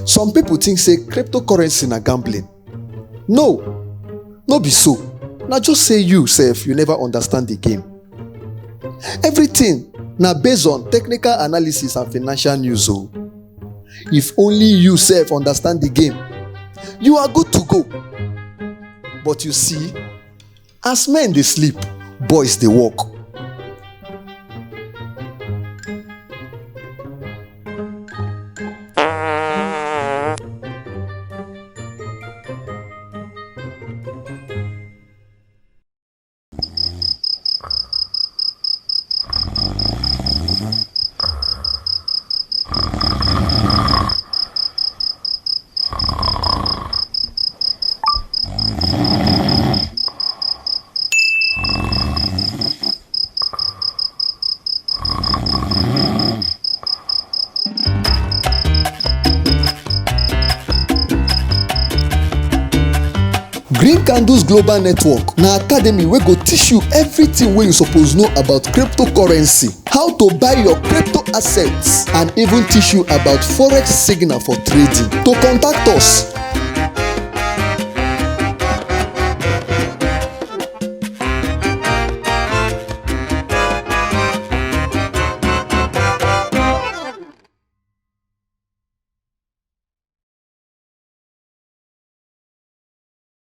Some people think say cryptocurrency na gambling. No be so. Na just say you sef you never understand the game. Everything na based on technical analysis and financial news o. If only you sef understand the game, you are good to go. But you see, as men dey sleep, boys dey work. GREENcandles Global Network na academy wey go teach you everything wey you suppose know about cryptocurrency, how to buy your crypto assets, and even teach you about Forex signal for trading. To contact us,